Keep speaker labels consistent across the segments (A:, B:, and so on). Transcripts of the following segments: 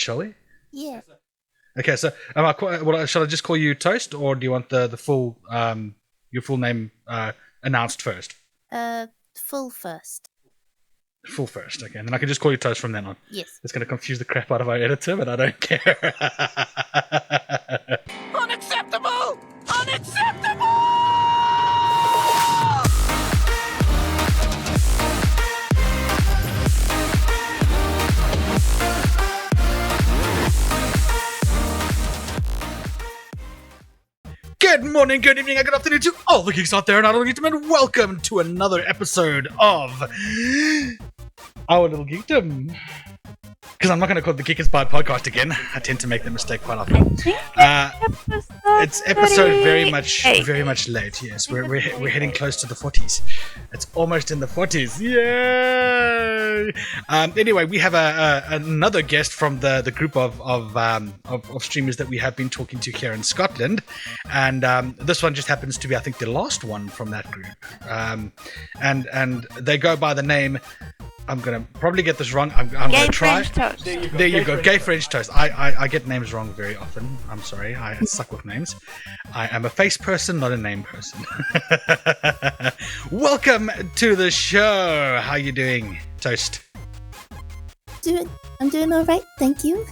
A: shall we?
B: Yeah.
A: Okay, so shall I just call you Toast, or do you want the full your full name announced first?
B: Full first.
A: Full first, okay. And then I can just call you Toast from then on.
B: Yes.
A: It's going to confuse the crap out of our editor, but I don't care.
C: Unacceptable! Unacceptable!
A: Good morning, good evening, and good afternoon to all the geeks out there and all the geekdom, and welcome to another episode of Our Little Geekdom. Because I'm not going to call it the Geek Inspired Podcast again. I tend to make that mistake quite often. It's episode very much late. Yes, we're heading close to the 40s. It's almost in the 40s. Yay! Anyway, we have another guest from the group of streamers that we have been talking to here in Scotland, and this one just happens to be, I think, the last one from that group. And they go by the name. I'm going to probably get this wrong. I'm going to try.
D: Toast.
A: There you go. Gayfrenchtoast. I get names wrong very often. I'm sorry. I suck with names. I am a face person, not a name person. Welcome to the show. How you doing, Toast?
B: I'm doing all right. Thank you.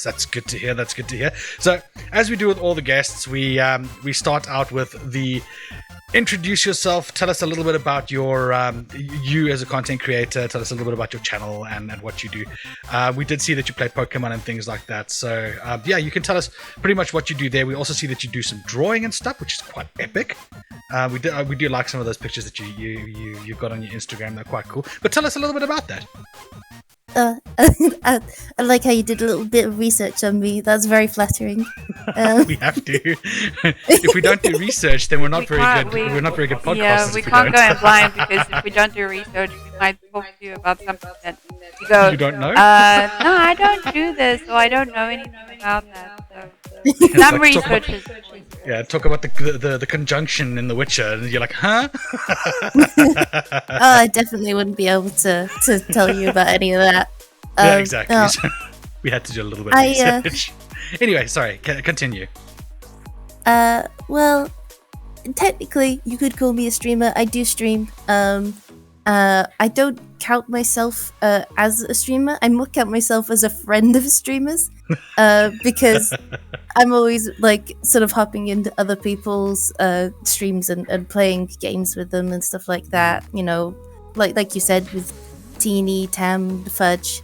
A: That's good to hear. That's good to hear. So, as we do with all the guests, we start out with the introduce yourself. Tell us a little bit about your you as a content creator. Tell us a little bit about your channel and what you do. We did see that you play Pokemon and things like that. So yeah, you can tell us pretty much what you do there. We also see that you do some drawing and stuff, which is quite epic. We do like some of those pictures that you got on your Instagram. They're quite cool. But tell us a little bit about that.
B: I like how you did a little bit of research on me. That's very flattering.
A: We have to. If we don't do research, then we're not very good. We're not very good podcasters.
D: Yeah, we can't go in blind because if we don't do research, we might talk to you about something that you go.
A: You don't know?
D: No, I don't do this, so I don't know anything about that. So some research is.
A: Yeah, talk about the conjunction in The Witcher, and you're like, huh?
B: I definitely wouldn't be able to tell you about any of that.
A: Yeah, exactly.
B: No.
A: So we had to do a little bit of research. Anyway, sorry, continue.
B: Well, technically, you could call me a streamer. I do stream. I don't count myself as a streamer. I more count myself as a friend of streamers, because I'm always like sort of hopping into other people's streams and playing games with them and stuff like that. You know, like you said with Teeny, Tam, Fudge,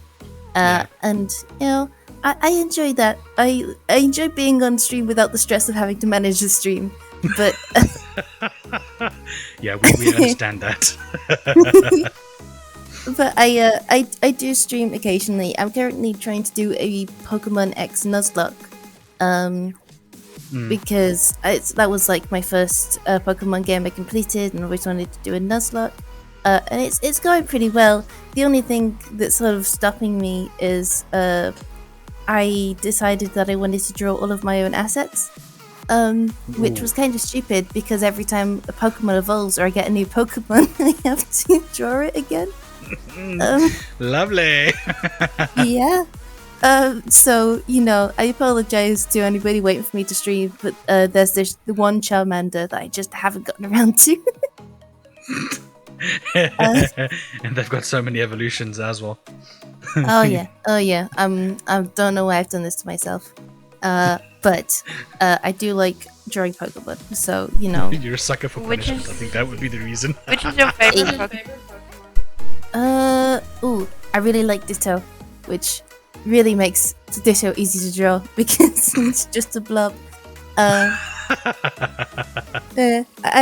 B: and you know, I enjoy that. I enjoy being on stream without the stress of having to manage the stream. But
A: yeah, we understand that.
B: But I do stream occasionally. I'm currently trying to do a Pokemon X Nuzlocke, because that was like my first Pokemon game I completed, and I always wanted to do a Nuzlocke, and it's going pretty well. The only thing that's sort of stopping me is I decided that I wanted to draw all of my own assets. Which was kind of stupid because every time a Pokemon evolves or I get a new Pokemon, I have to draw it again.
A: Lovely.
B: Yeah. So, you know, I apologize to anybody waiting for me to stream, but there's the one Charmander that I just haven't gotten around to.
A: And they've got so many evolutions as well.
B: Oh yeah. I don't know why I've done this to myself. But I do like drawing Pokemon, so you know.
A: You're a sucker for punishment. I think that would be the reason.
D: Which is your favorite Pokemon?
B: I really like Ditto, which really makes Ditto easy to draw because it's just a blob. I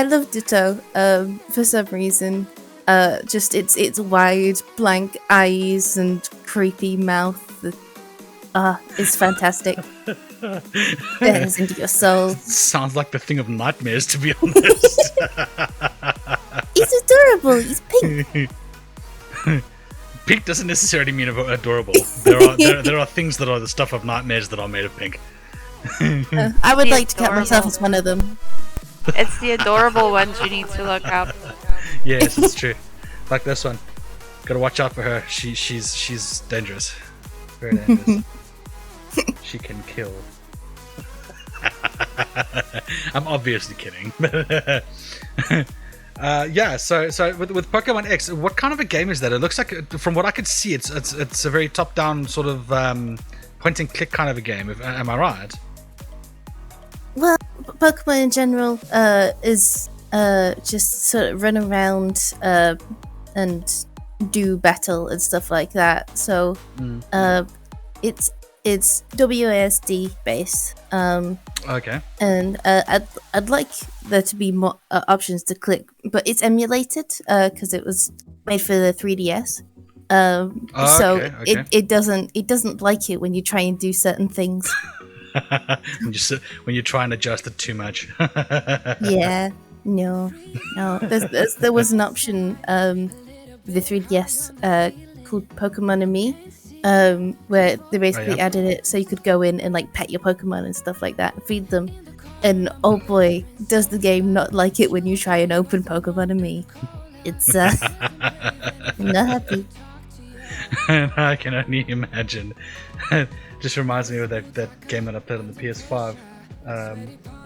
B: love Ditto. For some reason, just its wide, blank eyes and creepy mouth. It's fantastic. Bends into your soul.
A: Sounds like the thing of nightmares, to be honest.
B: He's adorable. He's pink.
A: Pink doesn't necessarily mean adorable. There are things that are the stuff of nightmares that are made of pink.
B: I would like to count myself as one of them.
D: It's the adorable ones you need to look out.
A: Yes, it's true. Like this one. Gotta watch out for her. She's dangerous. Very dangerous. she can kill. I'm obviously kidding. Yeah, so with Pokemon X, what kind of a game is that? It looks like, from what I could see, it's a very top-down sort of point and click kind of a game. Am I right?
B: Well, Pokemon in general is just sort of run around and do battle and stuff like that. So it's WASD based.
A: Okay.
B: And I'd like there to be more options to click, but it's emulated because it was made for the 3DS. So
A: okay.
B: it doesn't like it when you try and do certain things.
A: when you try and adjust it too much.
B: Yeah, no. There was an option with the 3DS called Pokemon and Me, where they basically added it so you could go in and like pet your Pokemon and stuff like that and feed them. And oh boy, does the game not like it when you try and open Pokemon and Me. It's not happy.
A: I can only imagine. Just reminds me of that game that I played on the PS5,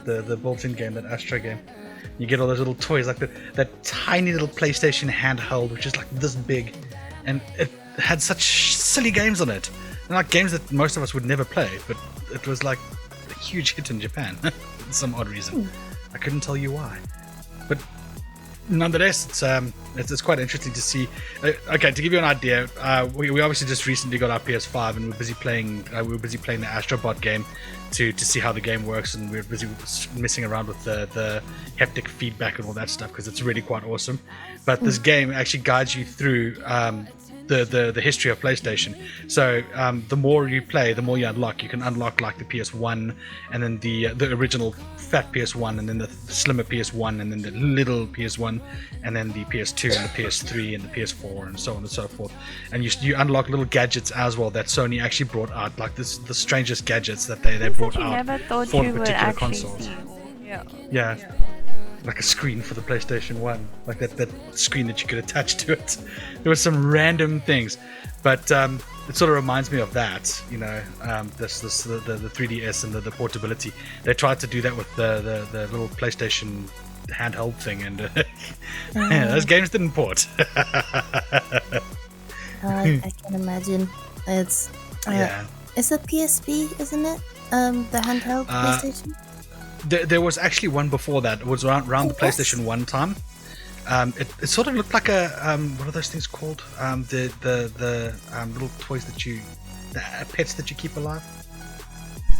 A: the built-in game, that Astro game. You get all those little toys, like that tiny little PlayStation handheld, which is like this big, and it had such silly games on it, and like games that most of us would never play, but it was like a huge hit in Japan for some odd reason. I couldn't tell you why, but nonetheless, it's quite interesting to see. Okay, to give you an idea, we obviously just recently got our PS5, and we're busy playing the Astrobot game to see how the game works, and we're busy messing around with the haptic feedback and all that stuff, because it's really quite awesome. But this game actually guides you through the history of PlayStation. So the more you play, the more you unlock. You can unlock like the PS1, and then the original fat PS1, and then the slimmer PS1, and then the little PS1, and then the PS2 and the PS3 and the PS4, and so on and so forth. And you unlock little gadgets as well that Sony actually brought out, like the strangest gadgets that they brought out
D: never
A: for
D: you would
A: particular
D: actually
A: consoles.
D: see.
A: Yeah. Like a screen for the PlayStation 1, like that screen that you could attach to it. There were some random things, but it sort of reminds me of that, you know, the 3DS and the portability. They tried to do that with the little PlayStation handheld thing, and those games didn't port.
B: I can imagine. It's it's a PSP, isn't it? The handheld PlayStation.
A: There was actually one before that. It was around the PlayStation 1 time. It sort of looked like a what are those things called? The little toys the pets that you keep alive.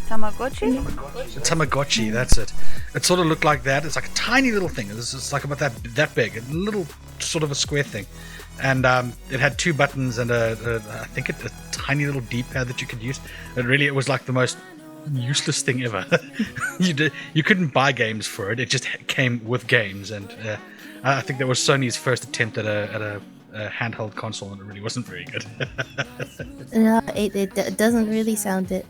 A: Tamagotchi, that's it. It sort of looked like that. It's like a tiny little thing. It's like about that big, a little sort of a square thing, and it had two buttons and I think a tiny little D-pad that you could use. It was like the most useless thing ever. You couldn't buy games for it. It just came with games, and I think that was Sony's first attempt at a handheld console, and it really wasn't very good.
B: No, it doesn't really sound it.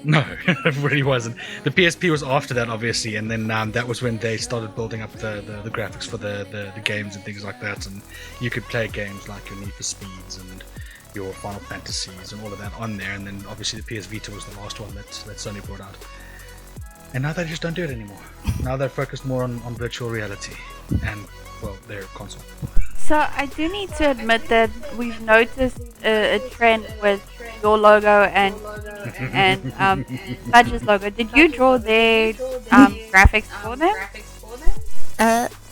A: No, it really wasn't. The PSP was after that, obviously, and then that was when they started building up the graphics for the games and things like that, and you could play games like your Need for Speeds and your Final Fantasies and all of that on there, and then obviously the PS Vita was the last one that Sony brought out. And now they just don't do it anymore. Now they're focused more on virtual reality and, well, their console.
D: So I do need to admit that we've noticed a trend with your logo and Fudge's logo. Did you draw their graphics for them?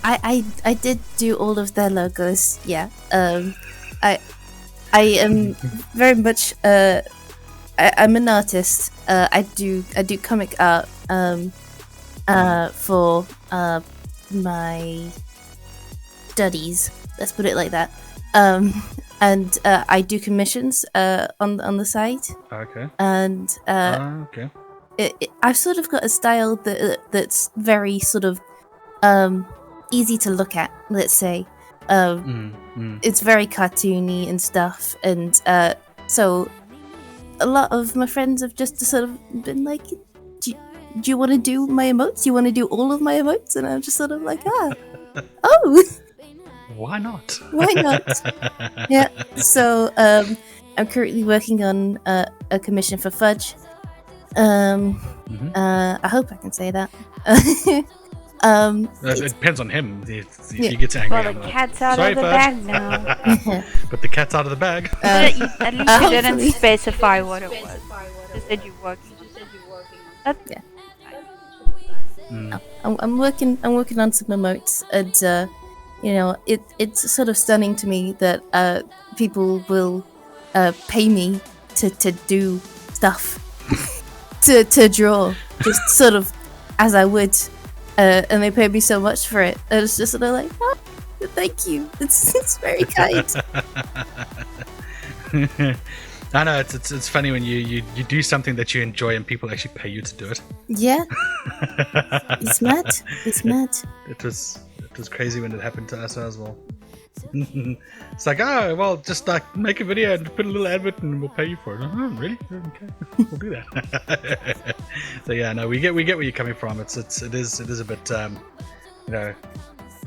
B: I did do all of their logos. Yeah. I am very much I'm an artist. I do comic art for my studies. Let's put it like that. And I do commissions on the site.
A: Okay.
B: And
A: okay.
B: I've sort of got a style that's very sort of easy to look at. Let's say. It's very cartoony and stuff, and so a lot of my friends have just sort of been like, do you want to do my emotes? Do you want to do all of my emotes? And I'm just sort of like, oh,
A: why not?
B: Why not? Yeah. So I'm currently working on a commission for Fudge, I hope I can say that.
A: It depends on him. If
B: Yeah.
A: he gets angry,
D: Well,
A: I'm
D: the
A: like,
D: cat's out
A: sorry,
D: of the
A: bud.
D: bag now.
A: But the cat's out of the bag.
D: At least you didn't
B: hopefully.
D: specify what it was. Just said you're working. That's
B: Yeah.
A: Mm.
B: I'm working on some emotes, and it's sort of stunning to me that people will pay me to do stuff to draw, just sort of as I would, and they pay me so much for it, and it's just sort of like, oh, thank you, it's very kind.
A: I know it's funny when you do something that you enjoy and people actually pay you to do it.
B: Yeah, it's mad.
A: It was crazy when it happened to us as well. It's like, oh well, just like make a video and put a little advert and we'll pay you for it. Oh, really? Okay, we'll do that. So yeah, no, we get where you're coming from. It is a bit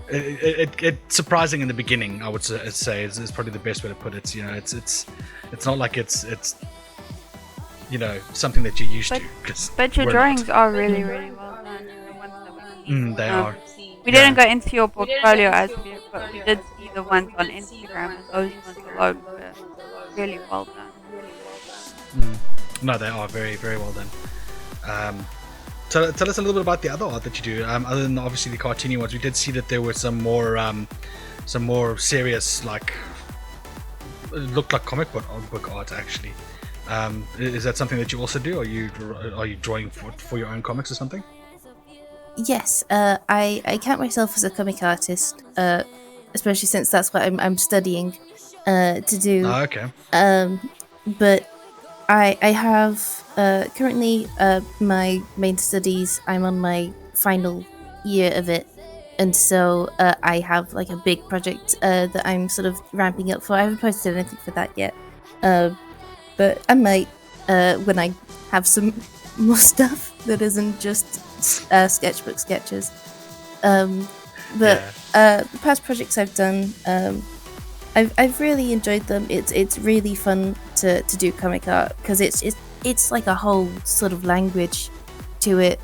A: it's surprising in the beginning. I would say is probably the best way to put it. It's not like it's something that you're used to.
D: But your drawings are really, really well done. The ones that we see.
A: They are.
D: We didn't go into your portfolio as of yet, but we did see the ones on Instagram, and those ones alone were really well done.
A: No, they are very, very well done. Tell us a little bit about the other art that you do. Other than obviously the cartoony ones, we did see that there were some more serious, like it looked like comic book art actually. Is that something that you also do? Are you drawing for your own comics or something?
B: Yes, I count myself as a comic artist, especially since that's what I'm studying to do.
A: Oh, okay.
B: But I have currently my main studies. I'm on my final year of it, and so I have like a big project that I'm sort of ramping up for. I haven't posted anything for that yet, but I might when I have some more stuff that isn't just sketchbook sketches. The past projects I've done, I've really enjoyed them. It's really fun to do comic art because it's like a whole sort of language to it,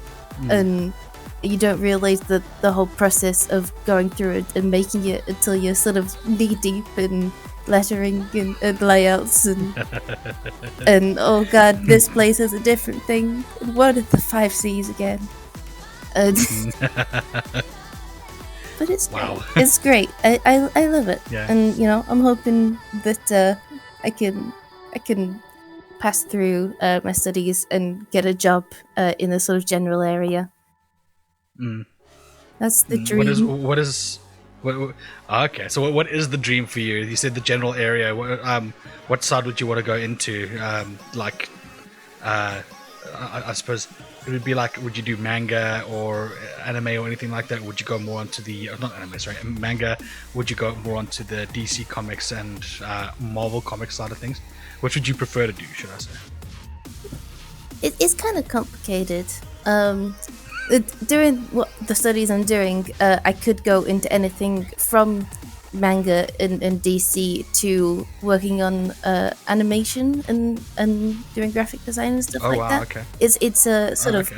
B: and you don't realize the whole process of going through it and making it until you're sort of knee deep in lettering and layouts and oh god, this place has a different thing. What are the 5 C's again? But it's
A: Wow.
B: great. It's great. I love it.
A: Yeah.
B: And I'm hoping that I can pass through my studies and get a job in the sort of general area. That's the dream.
A: Okay, so what is the dream for you? You said the general area. What side would you want to go into? I suppose it would be like, would you do manga or anime or anything like that? Would you go more onto the not anime, sorry, manga? Would you go more onto the DC comics and Marvel comics side of things? Which would you prefer to do? Should I say?
B: It's kind of complicated. During the studies I'm doing, I could go into anything from manga and DC to working on animation and doing graphic design and stuff like that.
A: Okay.
B: It's a sort of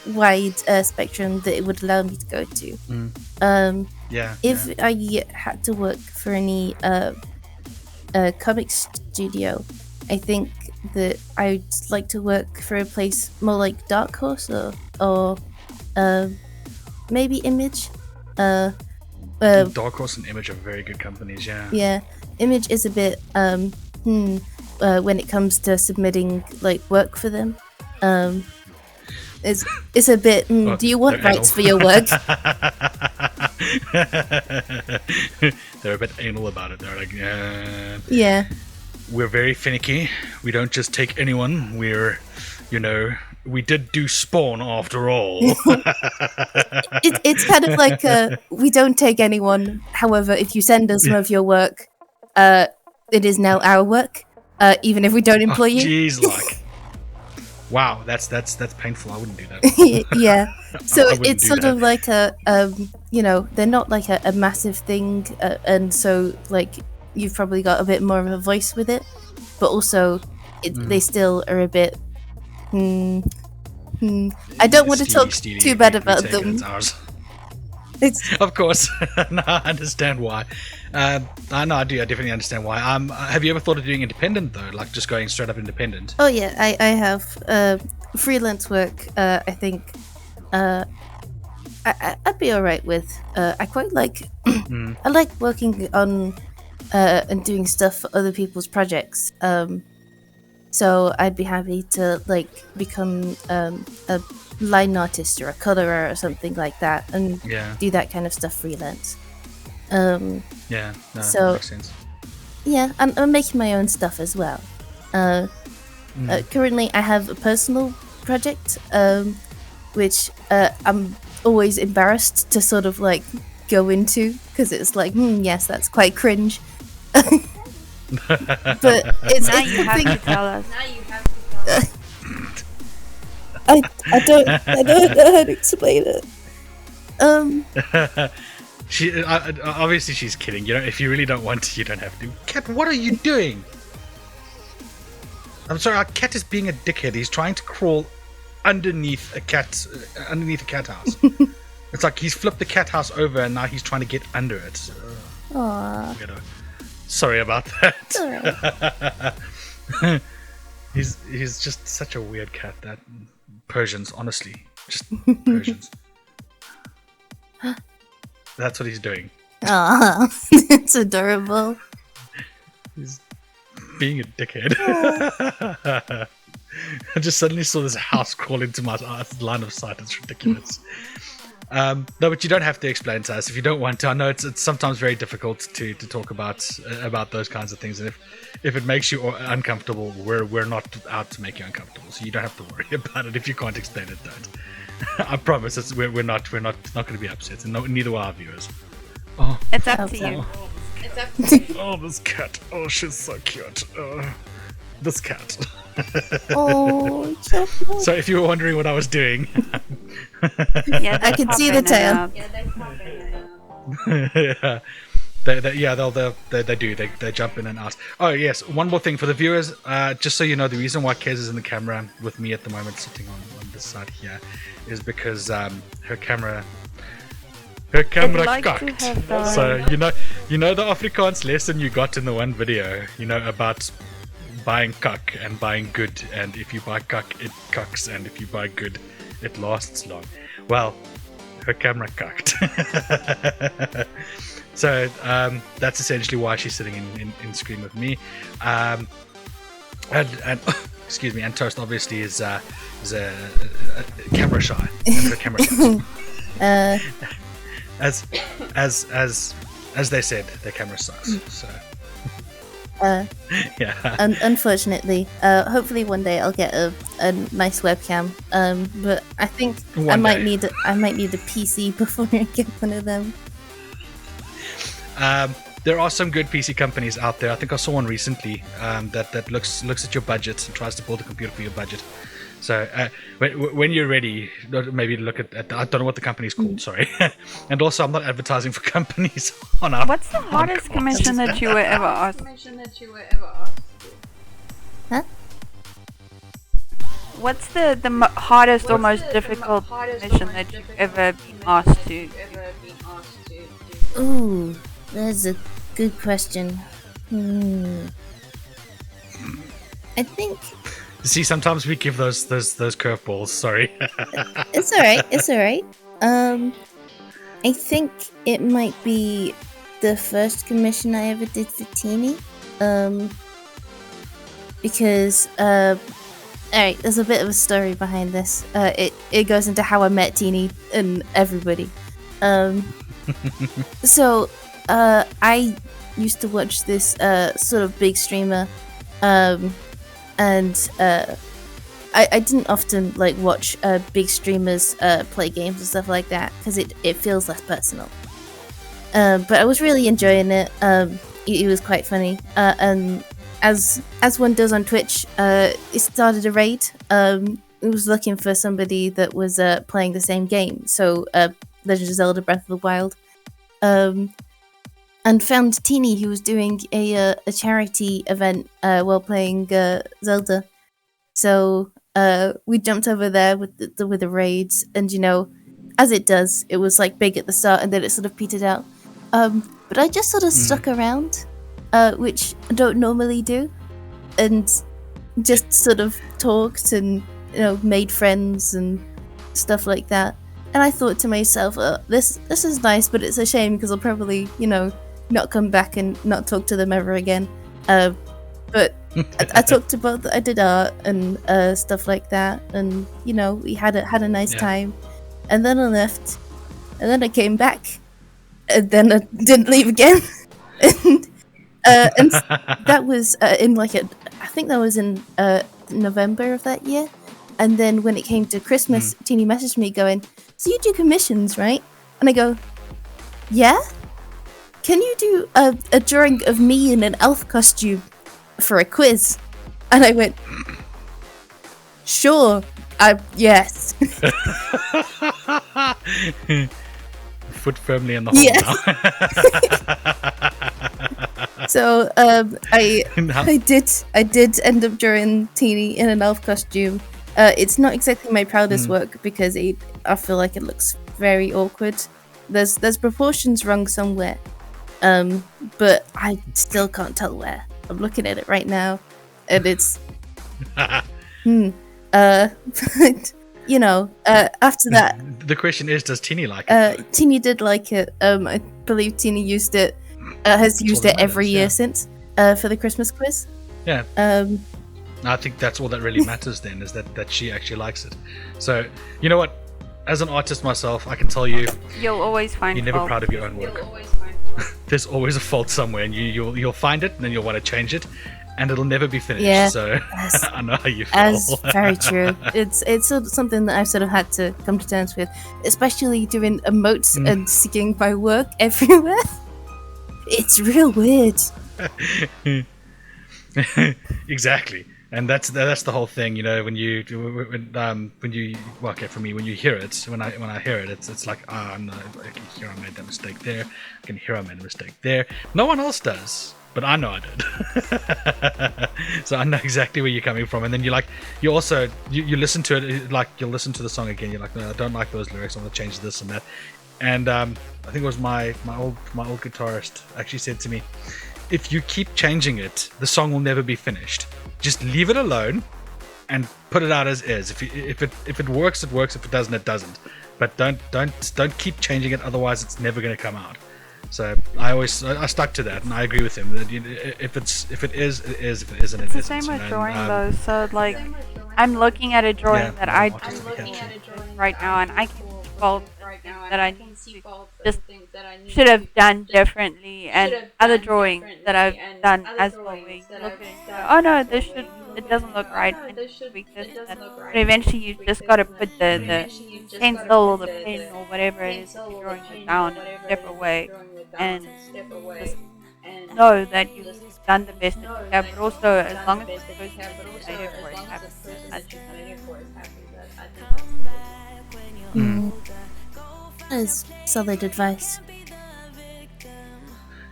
B: wide spectrum that it would allow me to go to. If I had to work for any comic studio, I think that I'd like to work for a place more like Dark Horse or maybe Image.
A: Dark Horse and Image are very good companies, yeah.
B: Yeah, Image is a bit when it comes to submitting like work for them. It's a bit. Do you want rights for your work?
A: They're a bit anal about it. They're like,
B: yeah.
A: We're very finicky. We don't just take anyone. We're, we did do Spawn after all.
B: It's kind of like we don't take anyone. However, if you send us some of your work, it is now our work, even if we don't employ you.
A: Jeez, like, wow, that's painful. I wouldn't do that.
B: Yeah. So it's sort
A: that.
B: of like they're not like a massive thing, and so like you've probably got a bit more of a voice with it, but also they still are a bit. I don't want to talk
A: Steely,
B: too bad
A: we
B: about
A: take it,
B: them.
A: it's ours.
B: It's
A: Of course. No, I understand why. I know I do. I definitely understand why. Have you ever thought of doing independent though, like just going straight up independent?
B: oh yeah, I have freelance work. I think I'd be alright with. I quite like. I like working on and doing stuff for other people's projects. So I'd be happy to like become a line artist or a colorer or something like that, and
A: Yeah.
B: do that kind of stuff freelance.
A: Yeah. No,
B: So-
A: that makes sense.
B: Yeah, I'm making my own stuff as well. Currently, I have a personal project, which I'm always embarrassed to sort of like go into because it's like, yes, that's quite cringe. But it's
D: Now you have
B: something
D: to tell us.
B: I don't know how to explain it.
A: She obviously she's kidding. You know, if you really don't want to, you don't have to. Cat, what are you doing? I'm sorry, our cat is being a dickhead. He's trying to crawl underneath a cat house. It's like he's flipped the cat house over and now he's trying to get under it.
B: Aww.
A: Weirdo. Sorry about that.
B: Alright.
A: He's just such a weird cat. That Persians, honestly, just Persians. That's what he's doing.
B: Aw, it's adorable.
A: He's being a dickhead. I just suddenly saw this house crawl into my line of sight. It's ridiculous. No, but you don't have to explain to us if you don't want to. I know it's sometimes very difficult to talk about those kinds of things, and if it makes you uncomfortable, we're not out to make you uncomfortable, so you don't have to worry about it. If you can't explain it, don't. I promise, we're not going to be upset, and neither will our viewers. Oh,
D: It's up to you.
A: oh, this cat. Oh, she's so cute. This cat.
B: Oh, so cute.
A: So if you were wondering what I was doing,
D: Yeah,
B: I can see the tail.
A: yeah, they do. They jump in and out. Oh yes, one more thing for the viewers. Just so you know, the reason why Kez is in the camera with me at the moment, sitting on this side here, is because her camera
D: like to
A: cocked.
D: have the-
A: So you know the Afrikaans lesson you got in the one video. You know about buying cuck and buying good, and if you buy cuck, it cucks, and if you buy good, it lasts long. Well, her camera cucked. So that's essentially why she's sitting in screen with me. And excuse me, and Toast obviously is a camera shy. Her camera shy. As they said, their camera sucks. So yeah.
B: Unfortunately, hopefully one day I'll get a nice webcam. But I think I
A: One
B: might
A: day.
B: need a PC before I get one of them.
A: There are some good PC companies out there. I think I saw one recently that looks at your budget and tries to build a computer for your budget. So when you're ready, maybe look at I don't know what the company's called. Sorry, and also I'm not advertising for companies on our.
D: What's the hardest
A: podcast.
D: commission that you were ever asked?
B: Huh?
D: What's the hardest or most difficult commission that you've ever been asked to do?
B: Ooh, that's a good question. I think
A: See, sometimes we give those curveballs. Sorry.
B: it's alright. It's alright. I think it might be the first commission I ever did for Teeny. Because alright, there's a bit of a story behind this. It goes into how I met Teeny and everybody. So I used to watch this sort of big streamer, and I didn't often like watch big streamers play games and stuff like that because it feels less personal. But I was really enjoying it. It was quite funny, and as one does on Twitch, it started a raid. It was looking for somebody that was playing the same game, so Legend of Zelda: Breath of the Wild, and found Teeny, who was doing a charity event while playing Zelda. So we jumped over there with the raids, and as it does, it was like big at the start, and then it sort of petered out. But I just sort of stuck around, which I don't normally do, and just sort of talked and made friends and stuff like that. And I thought to myself, this is nice, but it's a shame because I'll probably not come back and not talk to them ever again. But I talked about that I did art and stuff like that, and we had a nice time. And then I left, and then I came back, and then I didn't leave again. and that was in I think that was in November of that year. And then when it came to Christmas, Teeny messaged me going, "So you do commissions, right?" And I go, "Yeah. Can you do a drawing of me in an elf costume for a quiz?" And I went, "Sure. Yes."
A: Foot firmly in the hole now.
B: So I did end up drawing Teeny in an elf costume. It's not exactly my proudest work because I feel like it looks very awkward. There's proportions wrong somewhere, but I still can't tell where. I'm looking at it right now, and it's after that.
A: The question is, does Teeny like it?
B: Teeny did like it. I believe Teeny used it. Has used it every year since for the Christmas quiz.
A: Yeah. I think that's all that really matters then, is that she actually likes it. So, you know what? As an artist myself, I can tell you,
D: You'll always find
A: you're never
D: fault.
A: proud of your own work. There's always a fault somewhere, and you'll find it, and then you'll want to change it, and it'll never be finished.
B: Yeah,
A: so I know how you feel.
B: That's very true. It's sort of something that I've sort of had to come to terms with, especially doing emotes and seeing my work everywhere. It's real weird.
A: Exactly. And that's the whole thing, when you well, okay, for me, when you hear it, when I hear it, it's like, no, I can hear I made that mistake there. I can hear I made a mistake there. No one else does, but I know I did. So I know exactly where you're coming from. And then you also listen to it, like you'll listen to the song again. You're like, no, I don't like those lyrics. I want to change this and that. And I think it was my old guitarist actually said to me, if you keep changing it, the song will never be finished. Just leave it alone and put it out as is. If it works, it works. If it doesn't, it doesn't. But don't keep changing it. Otherwise, it's never going to come out. So I stuck to that, and I agree with him. That if it is, it is. If it isn't, it isn't.
D: It's the same with drawing though. So like, I'm looking at a drawing that I'm looking at right now, and I can see fault that I just should have done differently, and other drawings that I've done as well. Where you look at it and go, "Oh no, it doesn't look right," and tweak this and that. But eventually, you just got to put the pencil or the pen or whatever it is that you're drawing it down in a different way, and just know that you've done the best that you can. But also, as long as it's supposed to be creative or it's happy, I think
B: That is solid advice.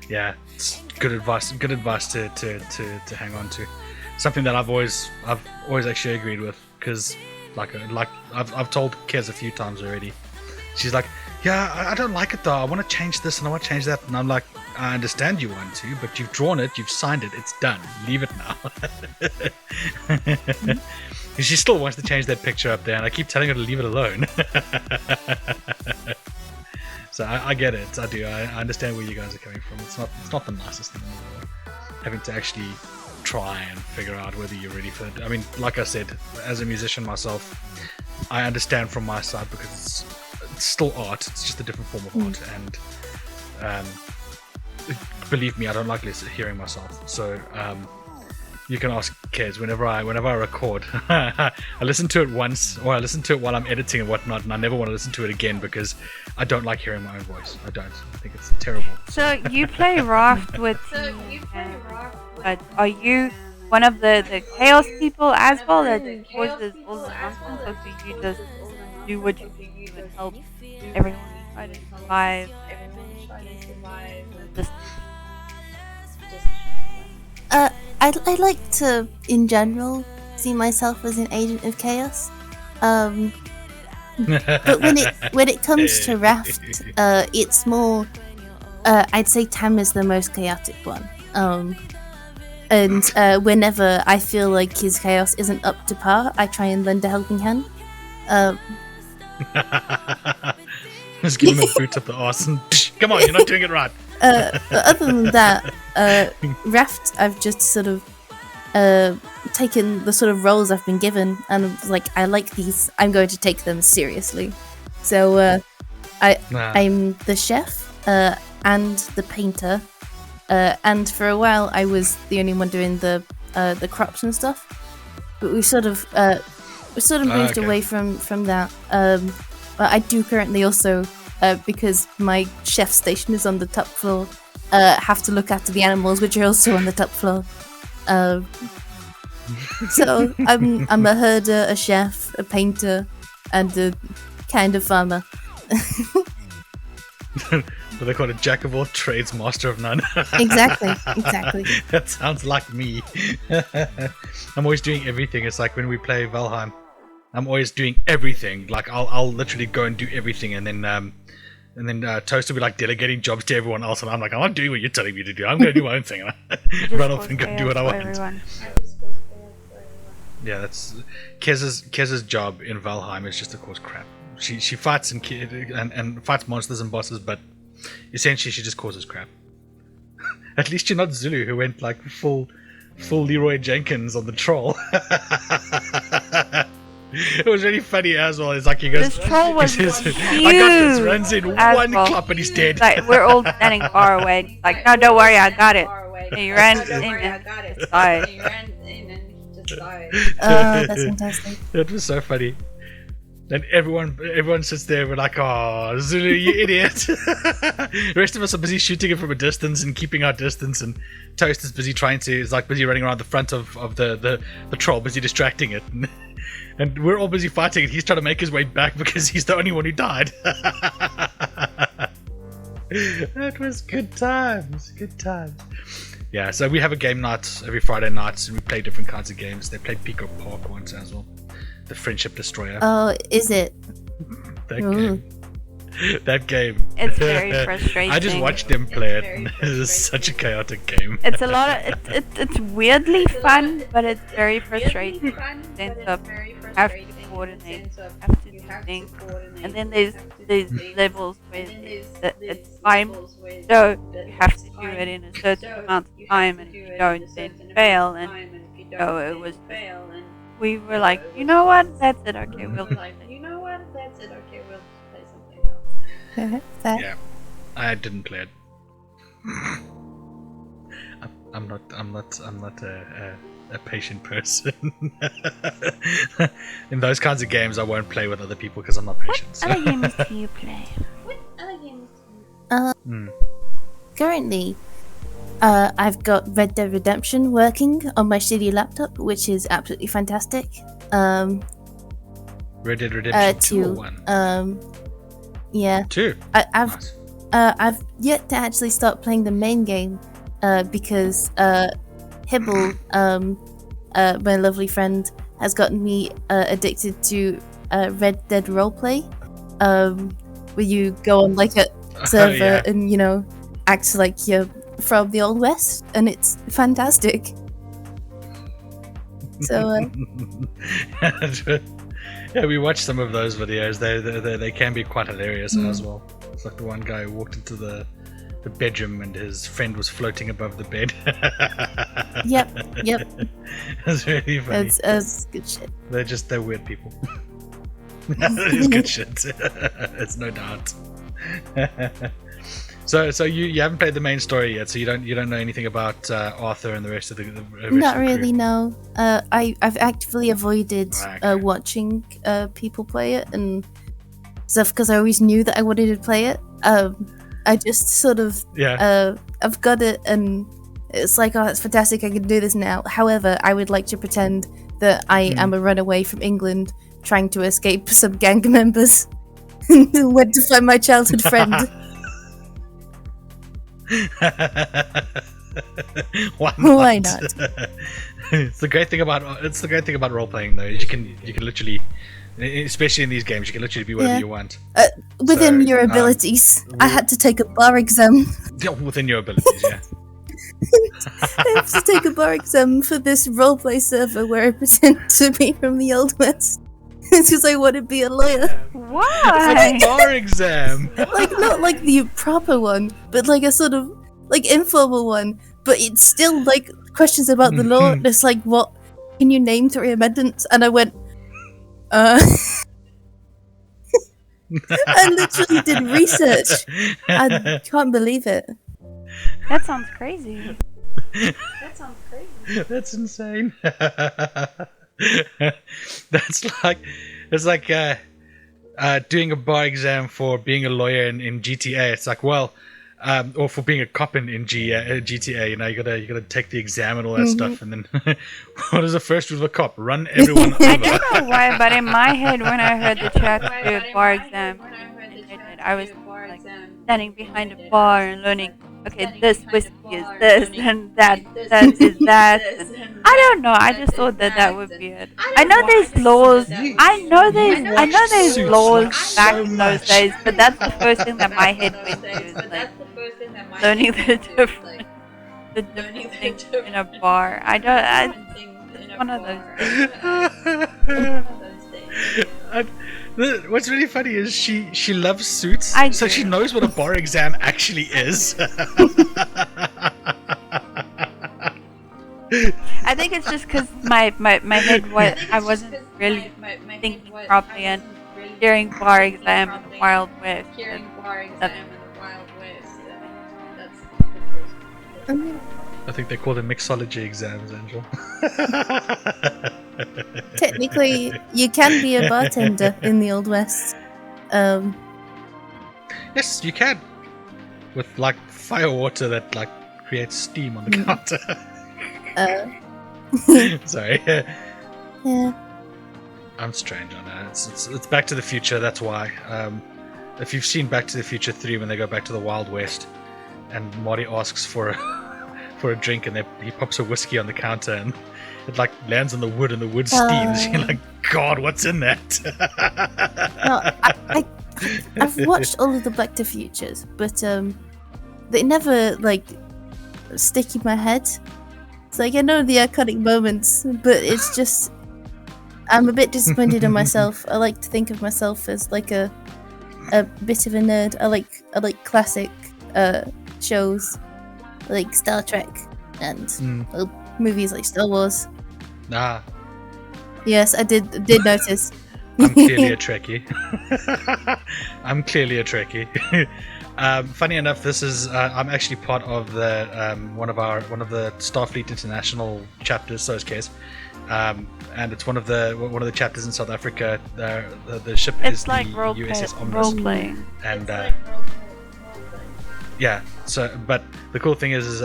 A: Yeah, it's good advice. Good advice to hang on to. Something that I've always actually agreed with, because like I've told Kez a few times already. She's like, "Yeah, I don't like it though. I want to change this and I want to change that." And I'm like, "I understand you want to, but you've drawn it, you've signed it, it's done. Leave it now." And she still wants to change that picture up there, and I keep telling her to leave it alone. So I get it. I do. I understand where you guys are coming from. It's not the nicest thing in the world, having to actually try and figure out whether you're ready for it. I mean, like I said, as a musician myself, I understand from my side, because it's still art. It's just a different form of art, and believe me, I don't like hearing myself. So you can ask Kez whenever I record. I listen to it once, or I listen to it while I'm editing and whatnot, and I never want to listen to it again because I don't like hearing my own voice. I don't. I think it's terrible.
D: So you play Raft with but are you one of the chaos people as well that causes all the nonsense, or do you just do what you do and help everyone try to survive? Just
B: I like to, in general, see myself as an agent of chaos. But when it comes to Raft, it's more. I'd say Tam is the most chaotic one. And whenever I feel like his chaos isn't up to par, I try and lend a helping hand.
A: Just give him a boot up the arse and come on, you're not doing it right.
B: But other than that, Raft, I've just sort of taken the sort of roles I've been given, and like, I like these. I'm going to take them seriously. So I'm the chef and the painter, and for a while I was the only one doing the crops and stuff. But we sort of moved away from that. But I do currently also, because my chef station is on the top floor, have to look after the animals, which are also on the top floor. So I'm a herder, a chef, a painter, and a kind of farmer.
A: What they call it, jack of all trades, master of none.
B: Exactly.
A: That sounds like me. I'm always doing everything. It's like when we play Valheim, I'm always doing everything. Like I'll literally go and do everything, and then Toast will be like delegating jobs to everyone else, and I'm like, I'm not doing what you're telling me to do. I'm going to do my own thing. Run off and go do what I want.
D: Everyone.
A: Yeah, that's Kez's job in Valheim is just to cause crap. She fights and fights monsters and bosses, but essentially she just causes crap. At least you're not Zulu, who went like full Leroy Jenkins on the troll. It was really funny as well. It's like he goes,
D: This troll was huge.
A: I got this, runs in one clap and he's dead.
D: Like, we're all standing far away. He's like, no, don't worry, I got it. And he ran in and just died.
B: That's fantastic.
A: That was so funny. And everyone sits there, we're like, oh, Zulu, you idiot. The rest of us are busy shooting it from a distance and keeping our distance, and Toast is busy busy running around the front of the troll, busy distracting it. And we're all busy fighting, and he's trying to make his way back because he's the only one who died. That was good times. Yeah, so we have a game night every Friday night, and we play different kinds of games. They played Pico Park once as well. The Friendship Destroyer.
B: Oh, is it?
A: That game.
D: It's very frustrating.
A: I just watched them play it, and it is such a chaotic game.
D: It's a lot of it's weirdly fun, but it's very frustrating. Sense of have to coordinate, have to do things, and then there's levels where it's time, so you have to do it in a certain amount of time, and if you don't, then you fail. And so it was. We were like, you know what? That's it. Okay, we'll play.
B: Fair.
A: Yeah, I didn't play it. I'm not a patient person. In those kinds of games, I won't play with other people because I'm not patient. So.
D: What other games do you play?
B: Currently, I've got Red Dead Redemption working on my shitty laptop, which is absolutely fantastic.
A: Red Dead Redemption 2 or 1?
B: Yeah.
A: 2.
B: I've yet to actually start playing the main game because Hibble, my lovely friend, has gotten me addicted to Red Dead Roleplay, where you go on like a server and act like you're from the Old West, and it's fantastic. So
A: yeah, we watched some of those videos. They can be quite hilarious as well. It's like the one guy who walked into the bedroom and his friend was floating above the bed.
B: Yep.
A: That's really funny.
B: It's good shit.
A: They're weird people. It is good shit. It's no doubt. So you haven't played the main story yet, so you don't know anything about Arthur and the rest of the
B: Not really, no. I've actively avoided watching people play it and stuff because I always knew that I wanted to play it. I just sort of I've got it and it's like, oh, it's fantastic, I can do this now. However, I would like to pretend that I am a runaway from England trying to escape some gang members and went to find my childhood friend.
A: Why not?
B: Why not?
A: It's the great thing about role playing, though. You can literally, especially in these games, you can literally be whatever you want.
B: Within your abilities. I had to take a bar exam.
A: Yeah, within your abilities, yeah.
B: I have to take a bar exam for this roleplay server where I pretend to be from the Old West. It's because I want to be a lawyer.
D: Why?
A: A bar exam.
B: Like, not like the proper one, but like a sort of, like, informal one. But it's still, like, questions about the law. It's like, what? Can you name 3 amendments? And I went, I literally did research. I can't believe it.
D: That sounds crazy.
A: That's insane. It's like doing a bar exam for being a lawyer in GTA. It's like, well, or for being a cop in GTA. You know, you gotta take the exam and all that stuff. And then, what is the first rule of a cop? Run everyone over.
D: I don't know why, but in my head, when I heard the chat do a bar exam, I was like standing behind a bar and learning. Okay, this whiskey is this, and that is that. And I don't know. I just thought that would be it. I know there's laws. I know there's laws back in those days, but that's the first thing that my head went to. Is like learning the different things in a bar. It's one of those things.
A: What's really funny is she loves suits, so she knows what a bar exam actually is.
D: I think it's just because my head I wasn't really thinking properly, and during bar exam in the Wild West.
A: I think they call them mixology exams, Angel.
B: Technically, you can be a bartender in the Old West.
A: Yes, you can. With like fire water that like creates steam on the counter. Sorry.
B: Yeah.
A: I'm strange on that. It's Back to the Future. That's why. If you've seen Back to the Future 3, when they go back to the Wild West, and Marty asks for a drink, and he pops a whiskey on the counter, and it like lands on the wood, and the wood steams. You're like, God, what's in that?
B: No, I've watched all of the Back to Futures, but they never like stick in my head. It's like, I know the iconic moments, but it's just, I'm a bit disappointed in myself. I like to think of myself as like a bit of a nerd. I like classic shows like Star Trek and movies like Star Wars.
A: Ah.
B: Yes, I did notice.
A: I'm clearly a Trekkie. Funny enough, this is I'm actually part of the one of the Starfleet International chapters, so it's case, and it's one of the chapters in South Africa. The ship is
D: like
A: the USS Omnis,
D: role-playing.
A: and yeah. So, but the cool thing is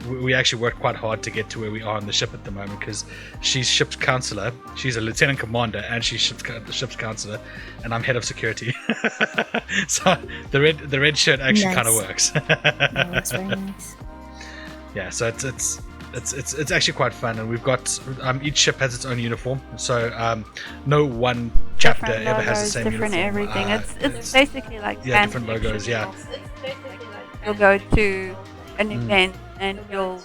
A: we actually worked quite hard to get to where we are on the ship at the moment, because she's ship's counselor. She's a lieutenant commander, and she's the ship's counselor, and I'm head of security. So the red shirt actually kind of works.
B: Oh, that's very nice.
A: Yeah, so it's actually quite fun, and we've got each ship has its own uniform, so no one chapter
D: Different
A: ever has the
D: logos,
A: same
D: different
A: uniform.
D: everything. It's basically like
A: different logos. Yeah.
D: You'll go to an event and you'll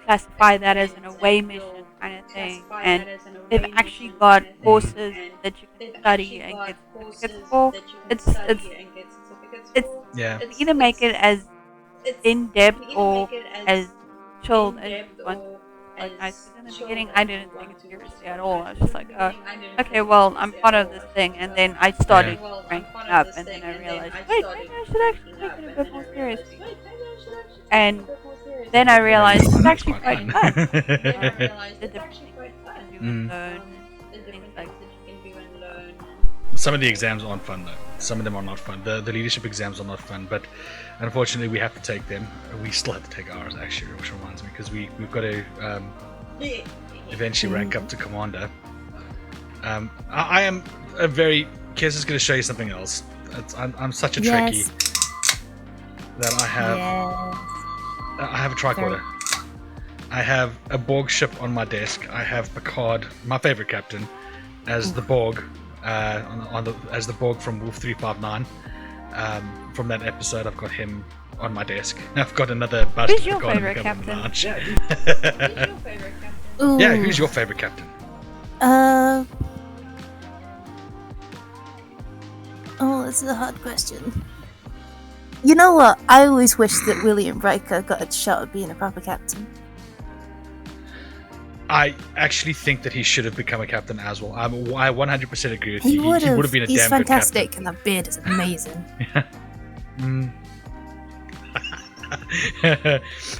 D: classify that as an away mission kind of thing, and they've actually got courses that you can study and get certificates for. It's either make it as in depth or as chilled as you want. Like I said in the beginning, I didn't take it seriously at all. I was just like, okay, well, I'm part of this thing, and then I started ranking up, and then I realized, wait, maybe I should actually take it a bit more seriously. And then I realized it's actually quite fun. The different things you can do and learn, and things like that.
A: Some of the exams aren't fun though. Some of them are not fun. The leadership exams are not fun, but unfortunately we have to take them. We still have to take ours actually, which reminds me, because we've got to eventually rank up to commander. I am a very. Kes is going to show you something else. I'm such a Trekkie that I have a tricorder. I have a Borg ship on my desk. I have Picard, my favorite captain, as the Borg, as the Borg from Wolf 359. From that episode, I've got him on my desk. I've got another bust
D: Who's
A: of
D: your
A: Picard
D: favorite
A: in the
D: captain?
A: lounge.
B: Ooh.
A: Yeah, who's your favorite captain?
B: Oh, this is a hard question. You know what? I always wish that William Riker got a shot at being a proper captain.
A: I actually think that he should have become a captain as well. I 100% agree with
B: He
A: you.
B: would
A: He
B: have.
A: would have been a
B: He's
A: damn
B: fantastic,
A: good
B: and that beard is amazing.
A: captain.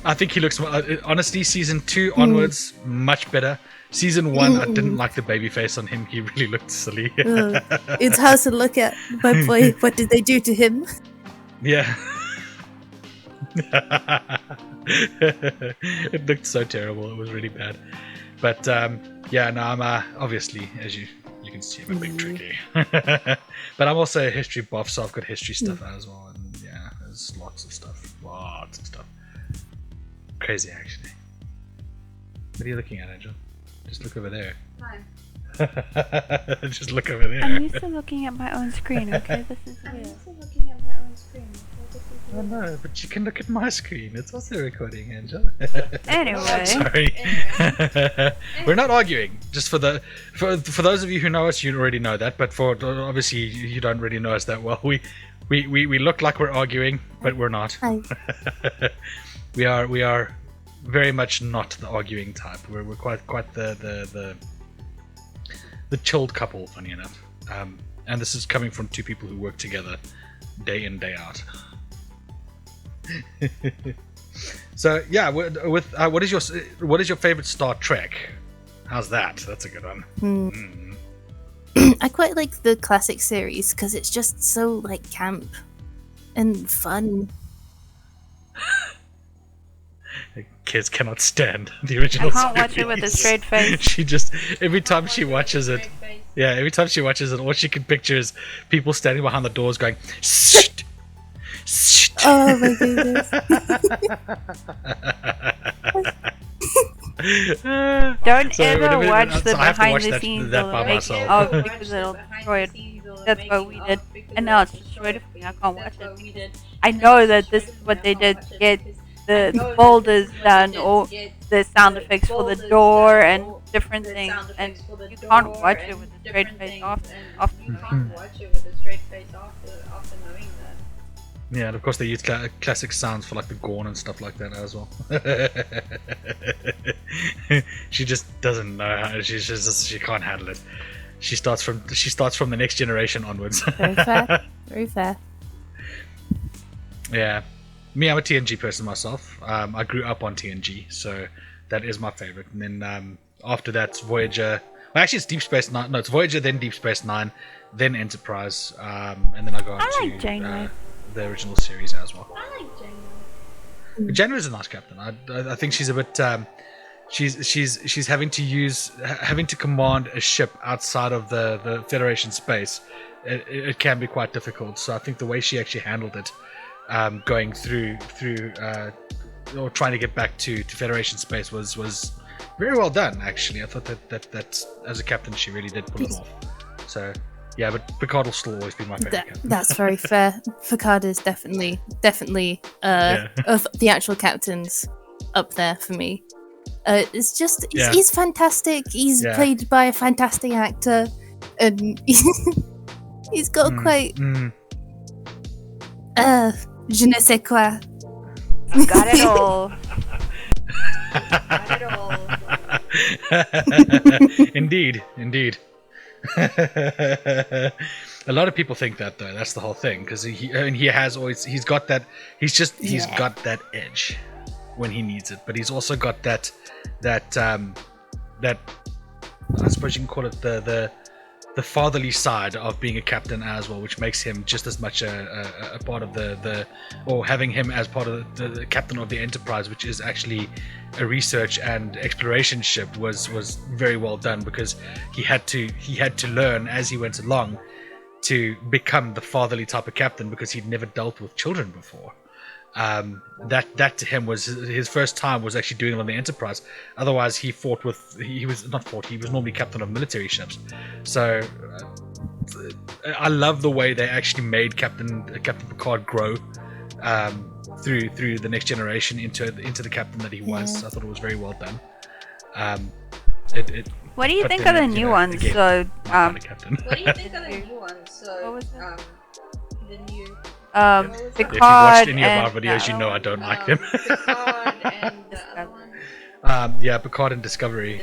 A: I think he looks honestly, season 2 onwards much better. Season 1, I didn't like the baby face on him. He really looked silly.
B: It's hard to look at, my boy. What did they do to him?
A: Yeah. It looked so terrible. It was really bad. But yeah, no, I'm obviously, as you can see, I'm a big tricky. But I'm also a history buff, so I've got history stuff as well. And yeah, there's lots of stuff. Crazy, actually. What are you looking at, Angel? Just look over there.
E: Time.
A: Just look over there.
D: I'm used to looking at my own screen, okay? This is weird.
E: Looking at my own screen.
A: Oh no, but you can look at my screen. It's also recording, Angel.
D: Anyway.
A: Sorry. We're not arguing. Just for those of you who know us, you already know that. But for obviously you don't really know us that well. We look like we're arguing, but we're not.
B: Hi.
A: We are very much not the arguing type. We're quite the chilled couple, funny enough. And this is coming from two people who work together day in, day out. So yeah, with what is your favorite Star Trek? How's that? That's a good one.
B: I quite like the classic series because it's just so like camp and fun.
A: Kids cannot stand the original
D: I can't watch it with a
A: series.
D: straight face.
A: She just every time she watches it, all she can picture is people standing behind the doors going, "Shh, shh."
B: Oh my goodness.
D: Don't
A: So
D: ever
A: whenever-
D: watch the
A: so I have to
D: behind
A: watch
D: the
A: that
D: scenes
A: by
D: of the making
A: myself.
D: of because it'll destroy it. That's what we did. And now it's destroyed for me. I can't watch it. I know that this is what they did to get the folders done or the sound effects for the door and different things. And you can't watch it with a straight face after
E: knowing that.
A: Yeah, and of course they use classic sounds for like the Gorn and stuff like that as well. She just doesn't know how. She can't handle it. She starts from the next generation onwards.
B: Very fair. Very fair.
A: Yeah, me, I'm a TNG person myself. I grew up on TNG, so that is my favorite. And then after that's Voyager. Well, actually, it's Deep Space Nine. No, it's Voyager, then Deep Space Nine, then Enterprise, and then I go on
D: I like
A: to
D: Janeway.
A: The original series as well.
E: I like Janeway.
A: Janeway is a nice captain. I think she's a bit. She's having to command a ship outside of the Federation space. It can be quite difficult. So I think the way she actually handled it, going through or trying to get back to Federation space was very well done. Actually, I thought that as a captain she really did pull it off. So yeah, but Picard will still always be my favorite captain.
B: That's very fair. Picard is definitely of the actual captains up there for me. It's just he's fantastic. He's played by a fantastic actor, and he's got quite je ne sais quoi.
D: Got it all.
A: Indeed. A lot of people think that though. That's the whole thing because he's got that. He's got that edge when he needs it, but he's also got that I suppose you can call it the fatherly side of being a captain as well, which makes him just as much a part of or having him as part of the captain of the Enterprise, which is actually a research and exploration ship, was very well done because he had to learn as he went along to become the fatherly type of captain because he'd never dealt with children before. That to him was his first time was actually doing it on the Enterprise. Otherwise, he was normally captain of military ships. So I love the way they actually made Captain Picard grow through the next generation into the captain that he was. I thought it was very well done.
D: What do you think of the new ones?
A: Again,
D: So,
E: What do you think of the new one? So,
D: What was it?
E: the new
A: If you
D: Picard
A: watched any of our
D: and
A: videos, you know I don't like them.
E: Picard and the other one.
A: Yeah, Picard and Discovery.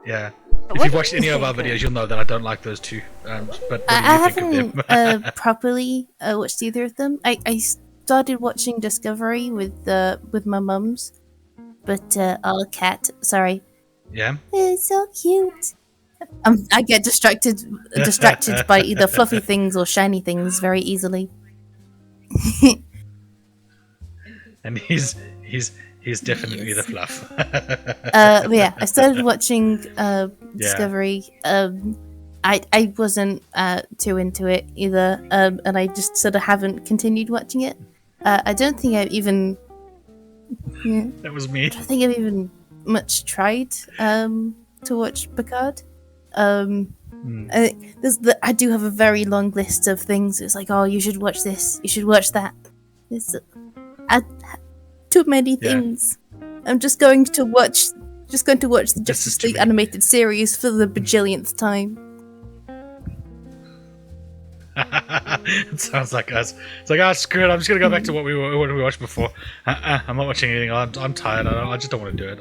A: Yeah. If
D: What
A: you've
D: do
A: watched
D: you
A: any of
D: think
A: our
D: of-
A: videos, you'll know that I don't like those two. But what do
B: I
A: you think of them?
B: haven't properly watched either of them. I started watching Discovery with my mums, but our cat. Sorry,
A: Yeah.
B: it's so cute. I get distracted by either fluffy things or shiny things very easily.
A: And he's definitely the fluff.
B: But yeah, I started watching Discovery. I wasn't too into it either, and I just sort of haven't continued watching it. I don't think I've even.
A: That was me.
B: I don't think I've even much tried to watch Picard. I do have a very long list of things. It's like, oh, you should watch this. You should watch that. It's too many things. I'm just going to watch the Justice League animated series for the bajillionth time.
A: It sounds like us. It's like, screw it. I'm just gonna go back to what we watched before. I'm not watching anything. I'm tired. I just don't want to do it.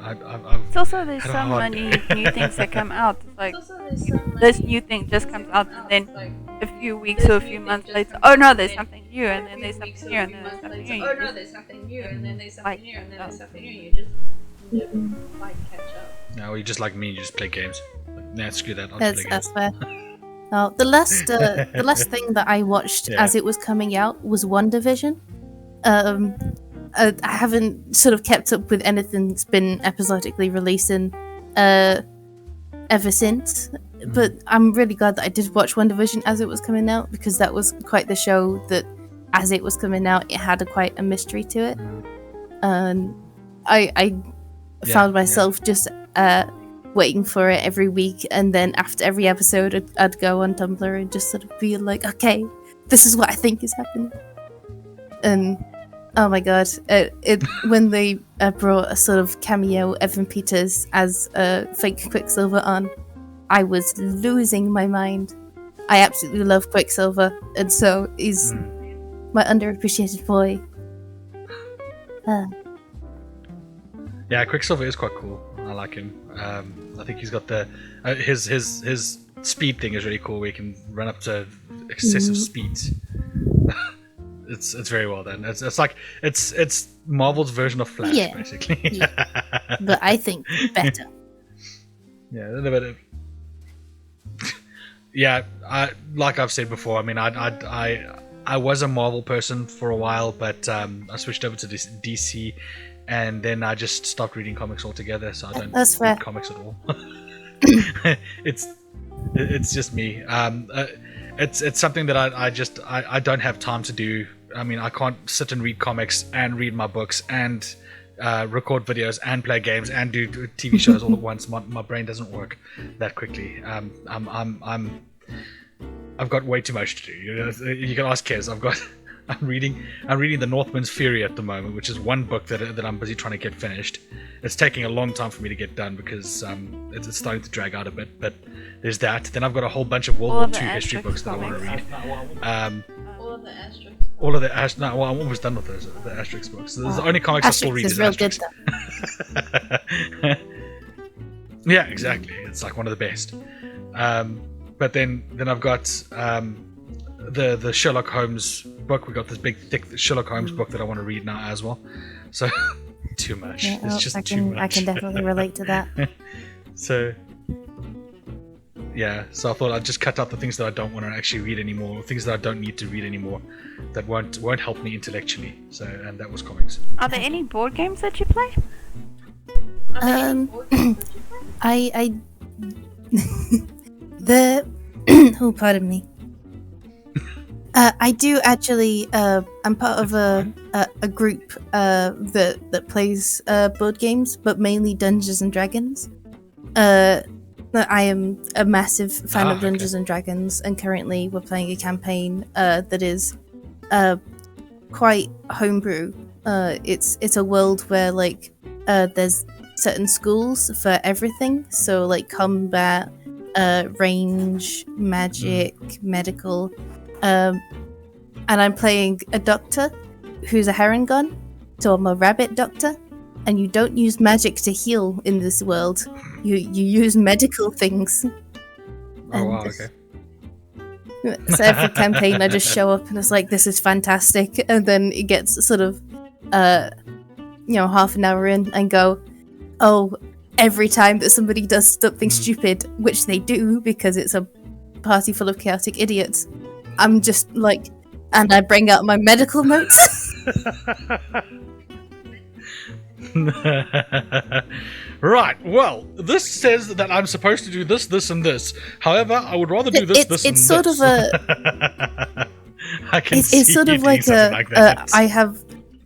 D: It's also there's
A: had a
D: so
A: hard
D: many
A: day.
D: new things that come out. It's like
E: Also, there's so many
D: this new thing just comes out, and then a few weeks or a few months later, oh no, there's something new, and then there's something new, and then there's something new.
E: Oh no, there's something new, and then there's something new, and then there's something new. You just never quite catch up.
A: No, you're just like me. You just play games. Like, nah, screw that. I'll
B: That's
A: play games.
B: fair. Oh, the last thing that I watched as it was coming out was WandaVision. I haven't sort of kept up with anything that's been episodically releasing ever since, but I'm really glad that I did watch WandaVision as it was coming out, because that was quite the show that, as it was coming out, it had quite a mystery to it. I found myself just waiting for it every week, and then after every episode I'd go on Tumblr and just sort of be like, okay, this is what I think is happening. And oh my god, when they brought a sort of cameo Evan Peters as fake Quicksilver on, I was losing my mind. I absolutely love Quicksilver, and so he's my underappreciated boy.
A: Yeah, Quicksilver is quite cool. I like him. I think he's got the his speed thing is really cool. Where he can run up to excessive speeds. It's very well done. It's like it's Marvel's version of Flash, basically.
B: Yeah. But I think better.
A: Yeah, yeah. Like I've said before. I mean, I was a Marvel person for a while, but I switched over to DC. And then I just stopped reading comics altogether, so I don't read comics at all. It's just me. It's something that I don't have time to do. I mean, I can't sit and read comics and read my books and record videos and play games and do TV shows all at once. My brain doesn't work that quickly. I've got way too much to do. You can ask Kez. I'm reading The Northman's Fury at the moment, which is one book that I'm busy trying to get finished. It's taking a long time for me to get done because it's starting to drag out a bit. But there's that. Then I've got a whole bunch of World War II history books that I want to read.
E: All of the Asterix.
A: All of the no, well, I'm almost done with those the Asterix books. There's the only comics I still read is
B: real
A: Asterix.
B: Good,
A: Yeah, exactly. It's like one of the best. But then I've got the Sherlock Holmes book. We got this big thick Sherlock Holmes book that I want to read now as well. So too much.
B: Yeah,
A: It's just
B: I
A: too much.
B: can definitely relate to that.
A: So yeah, so I thought I'd just cut out the things that I don't want to actually read anymore, things that I don't need to read anymore, that won't help me intellectually. So, and that was comics.
D: Are there any board games that you play?
B: I the oh, pardon me. I do actually. I'm part of a group that plays board games, but mainly Dungeons and Dragons. I am a massive fan of Dungeons and Dragons, and currently we're playing a campaign that is quite homebrew. It's a world where like there's certain schools for everything, so like combat, range, magic, medical, and I'm playing a doctor who's a Herringon, so I'm a rabbit doctor. And you don't use magic to heal in this world. You use medical things.
A: Oh wow, okay.
B: So every campaign I just show up and it's like, this is fantastic. And then it gets sort of, half an hour in and go, oh, every time that somebody does something stupid, which they do because it's a party full of chaotic idiots, I'm just like, and I bring out my medical notes.
A: Right, well, this says that I'm supposed to do this, and this. However, I would rather do this, and this.
B: It's sort of a...
A: I can
B: it's sort of like
A: a... Like that.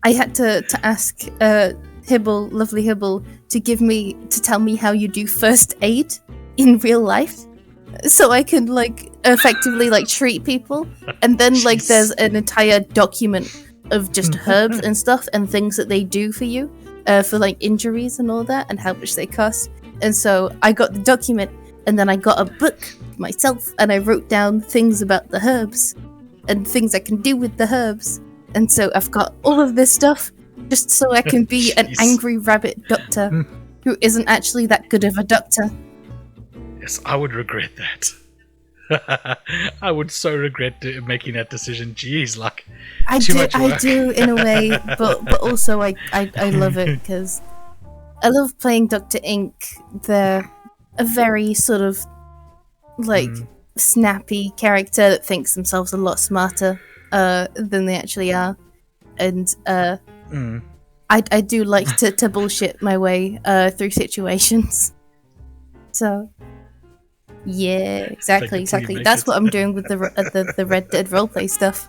B: I had to ask Hibble, lovely Hibble, to tell me how you do first aid in real life. So I can, like, effectively, like, treat people. And then, like, there's an entire document of just herbs and stuff and things that they do for you. For like injuries and all that, and how much they cost. And so I got the document, and then I got a book myself, and I wrote down things about the herbs and things I can do with the herbs. And so I've got all of this stuff just so I can be an angry rabbit doctor who isn't actually that good of a doctor.
A: Yes, I would regret that. I would so regret making that decision. Jeez, like
B: I do in a way, but also I love it because I love playing Dr. Ink. They're a very sort of like snappy character that thinks themselves a lot smarter than they actually are, and I do like to bullshit my way through situations. So. Yeah, exactly. That's what I'm doing with the Red Dead Roleplay stuff.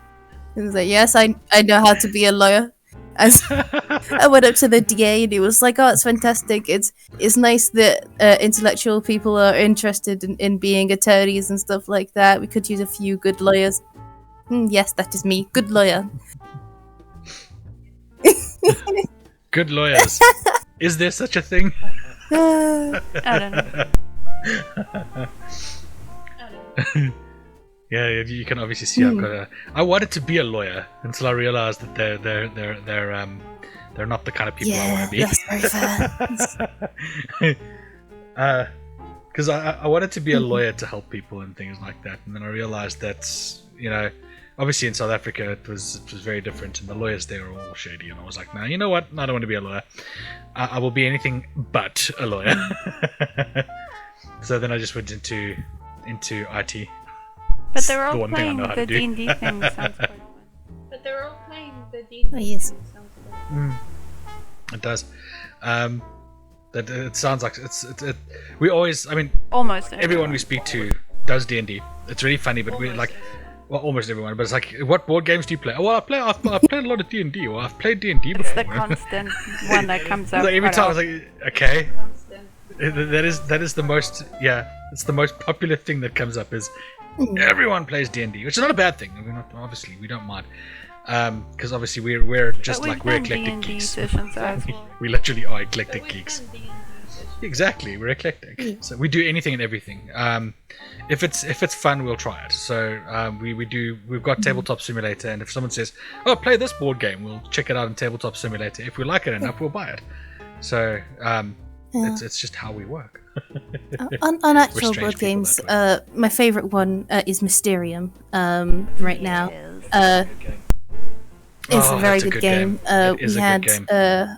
B: It was like, yes, I know how to be a lawyer. As I went up to the DA and he was like, oh, it's fantastic. It's nice that intellectual people are interested in being attorneys and stuff like that. We could use a few good lawyers. Yes, that is me. Good lawyer.
A: Good lawyers. Is there such a thing?
D: I don't know.
A: Yeah, you can obviously see I've got a. I wanted to be a lawyer until I realized that they're not the kind of people I want to be.
B: That's very fair.
A: Because I wanted to be a lawyer to help people and things like that, and then I realized that obviously in South Africa it was very different, and the lawyers there were all shady, and I was like, no, you know what? I don't want to be a lawyer. I will be anything but a lawyer. So then I just went into IT.
D: But they were all
A: the one thing I
D: playing
A: know how
D: the
A: to do.
D: D&D thing. Sounds quite fun.
E: But they were all playing the D&D.
B: Oh, yes.
E: Sounds good.
A: It does. That it sounds like it. We always, I mean,
D: Almost
A: everyone we speak to does D&D. It's really funny, but we like, well, almost everyone. But it's like, what board games do you play? Oh, well, I've played a lot of D&D. Well, I've played D&D
D: It's
A: before.
D: the constant one that comes up.
A: Like every
D: quite
A: time I was
D: often.
A: like, okay,
E: Constant.
A: that is the most, it's the most popular thing that comes up is everyone plays D&D, which is not a bad thing. I mean, obviously we don't mind, because obviously we're just
D: But
A: like
D: we've
A: we're
D: done
A: eclectic
D: D&D
A: geeks.
D: sessions as well.
A: We literally are eclectic
E: But we've
A: geeks.
E: done D&D sessions.
A: Exactly, we're eclectic. So we do anything and everything. If it's fun, we'll try it. So we've got Tabletop Simulator, and if someone says, "Oh, play this board game," we'll check it out in Tabletop Simulator. If we like it enough, we'll buy it. So it's just how we work.
B: On actual
A: strange
B: board
A: people
B: games,
A: that
B: my favorite one is Mysterium. Right now, it's a very
A: that's a
B: good
A: good
B: game.
A: game. It is
B: We
A: a
B: had
A: good game.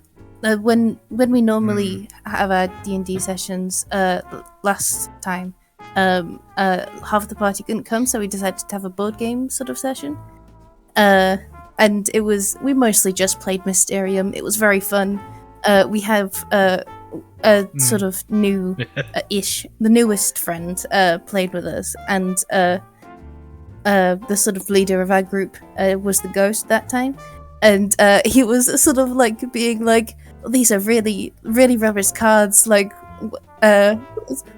B: when we normally have our D&D sessions last time, half of the party couldn't come, so we decided to have a board game sort of session. And we mostly just played Mysterium. It was very fun. We have a sort of new ish, the newest friend played with us, and the sort of leader of our group was the ghost that time, and he was sort of like being like, "These are really, really rubbish cards. Like,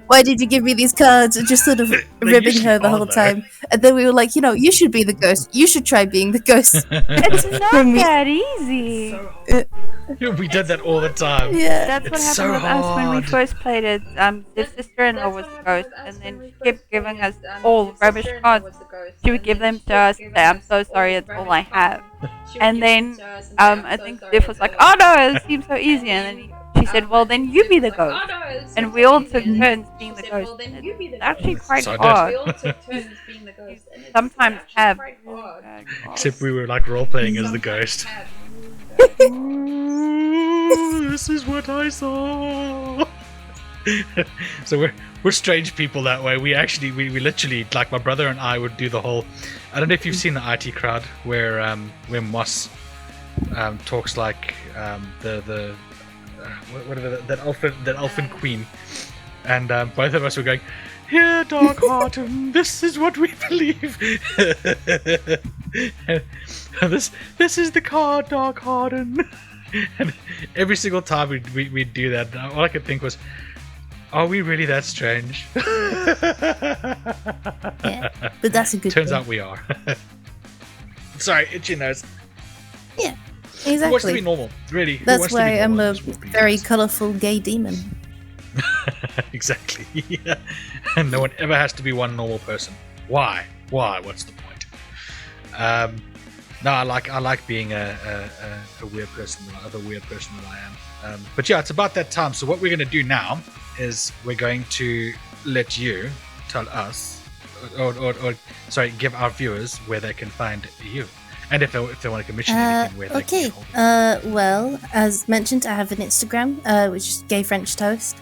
B: why did you give me these cards?" And just sort of ribbing her the whole time. And then we were like, you should be the ghost. You should try being the ghost.
D: It's not that easy.
A: We did that all the time.
B: Yeah.
D: That's what happened with us when we first played it. Their sister-in-law was the ghost, and then she kept giving us all rubbish cards. She would give them to us and say, "I'm so sorry, it's all I have." And then I think Steph was like, "Oh no, it seems so easy." And then she said, "Well, then you be the ghost." And we all took turns being the ghost. And it's actually quite hard. Sometimes have.
A: Except we were like role playing as the ghost. This is what I saw. So we're strange people that way. We literally, like, my brother and I would do the whole. I don't know if you've seen the IT crowd where Moss talks like that elfin queen, and both of us were going, "Here, Dark Hearten, this is what we believe." This is the card, Dark Hearten. And every single time we'd do that, all I could think was, are we really that strange?
B: Yeah, but that's a good
A: Turns
B: thing.
A: out we are. Sorry, itchy nose.
B: Yeah,
A: Who wants to be
B: exactly.
A: normal? Really? Who
B: That's
A: wants to be
B: why I'm
A: normal
B: a
A: in this world,
B: very
A: please?
B: colourful gay demon.
A: Exactly. Yeah. And no one ever has to be one normal person. Why? What's the point? No, I like being a weird person, the weird person that I am. But yeah, it's about that time. So what we're going to do now is we're going to let you tell us, or sorry, give our viewers where they can find you, and if they want to commission anything, where they can get hold of you.
B: Well, as mentioned, I have an Instagram, which is Gayfrenchtoast.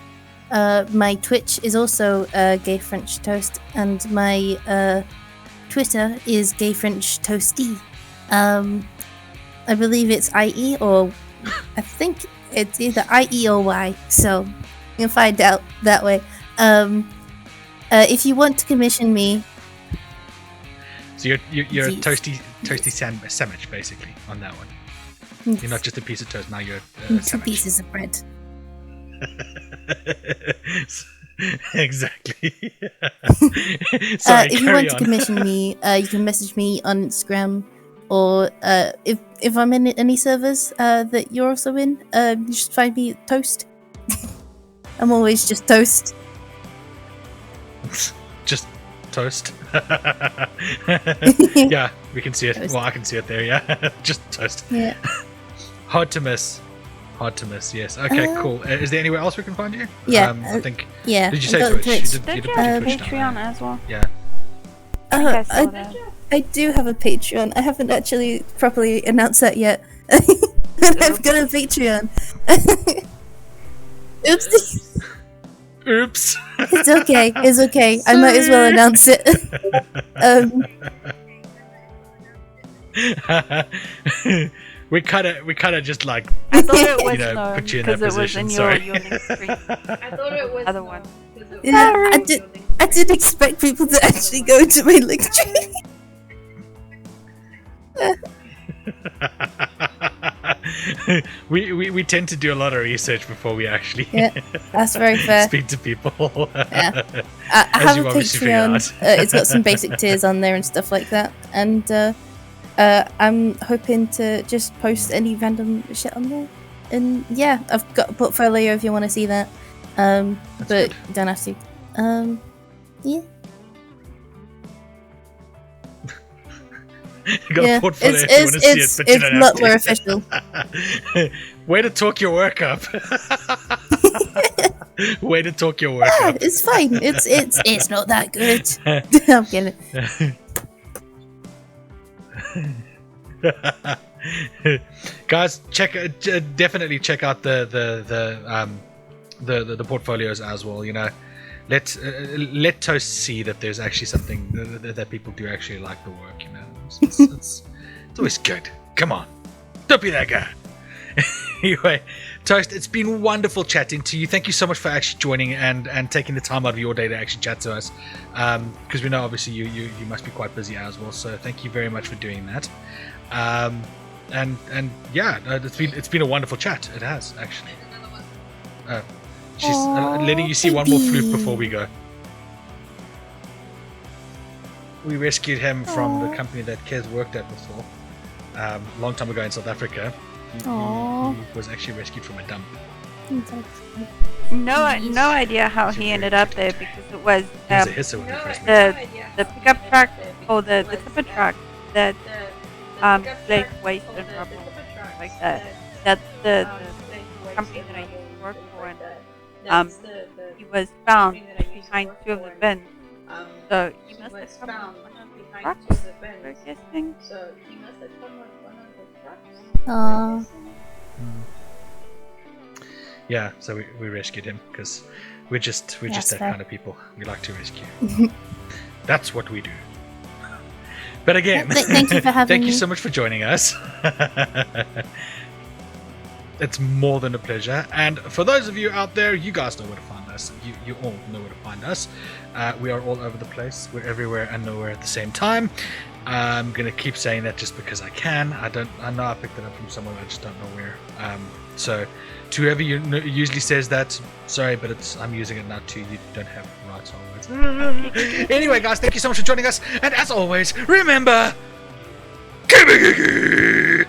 B: My Twitch is also Gayfrenchtoast, and my Twitter is Gayfrenchtoasty. I believe it's IE, or I think it's either IE or Y, so you can find out that way. If you want to commission me,
A: So you're a
B: Yes.
A: toasty sandwich basically on that one. You're not just a piece of toast. Now you're a
B: two
A: sandwich.
B: pieces of bread.
A: Exactly. Sorry,
B: If you
A: carry
B: want to
A: on.
B: commission me, you can message me on Instagram, or if I'm in any servers that you're also in, you just find me at Toast. I'm always just Toast.
A: Just toast. Yeah, we can see it.
B: Toast.
A: Well, I can see it there. Yeah, just toast.
B: Yeah.
A: Hard to miss. Yes. Okay. Cool. Is there anywhere else we can find you?
B: Yeah,
A: I think.
B: Yeah.
A: Did you
B: I've
A: say
B: got
A: Twitch?
B: Twitch.
A: You
D: Don't
A: did
D: you
A: put your
D: have
A: Twitch down,
D: Patreon
A: right?
D: as well?
A: Yeah.
D: I think I saw
B: I,
D: that.
B: I do have a Patreon. I haven't actually properly announced that yet. I've got a Patreon. Oops.
A: Oops.
B: It's okay. It's okay. I might as well announce it.
A: we kind of just like
D: I thought it was
A: know, put you in that
D: because it was
A: position,
D: in
A: sorry.
D: your link screen.
E: I thought it was
D: Other one.
B: Yeah, I did expect people to actually go to my link tree.
A: we tend to do a lot of research before we actually
B: Yeah, that's very fair.
A: speak to people.
B: Yeah. I
A: As
B: have
A: you've
B: a
A: obviously figured
B: Patreon.
A: out.
B: It's got some basic tiers on there and stuff like that. And I'm hoping to just post any random shit on there. And yeah, I've got a portfolio if you want to see that. But
A: good.
B: you don't have to. Yeah.
A: You got
B: Yeah,
A: a portfolio
B: it's
A: if you want to see it, but you
B: it's
A: don't
B: a lot
A: have
B: more
A: to.
B: official.
A: Way to talk your work up. Way to talk your work
B: Ah,
A: up.
B: it's fine. It's not that good. I'm kidding.
A: Guys, definitely check out the portfolios as well. You know, let Toast see that there's actually something that people do actually like the work. You know, it's always good. Come on, don't be that guy. Anyway, Toast, it's been wonderful chatting to you. Thank you so much for actually joining and taking the time out of your day to actually chat to us. Because we know obviously you must be quite busy as well. So thank you very much for doing that. And yeah, it's been a wonderful chat. It has actually. She's letting you see one more flute before we go. We rescued him from the company that Kez worked at before, a long time ago in South Africa. He was actually rescued from a dump.
D: No idea how he ended up there because it was
A: He was a hisser when we first met.
D: the pickup truck or the tipper truck that played waste and rubble like that. That's the company that I used to work for, and he was found behind two of the bins. So he must have come on one of the trucks, we're guessing.
A: Yeah, so we rescued him because we're just that
B: fair.
A: kind of people. We like to rescue. That's what we do. But again,
B: Thank you for having
A: thank you
B: me.
A: so much for joining us. It's more than a pleasure. And for those of you out there, you guys know where to find us. You all know where to find us. We are all over the place. We're everywhere and nowhere at the same time. I'm gonna keep saying that just because I can. I know I picked it up from somewhere. I just don't know where. So to whoever usually says that, sorry, but I'm using it now too. You don't have rights on words. Anyway, guys, thank you so much for joining us. And as always, remember, keep it geeky.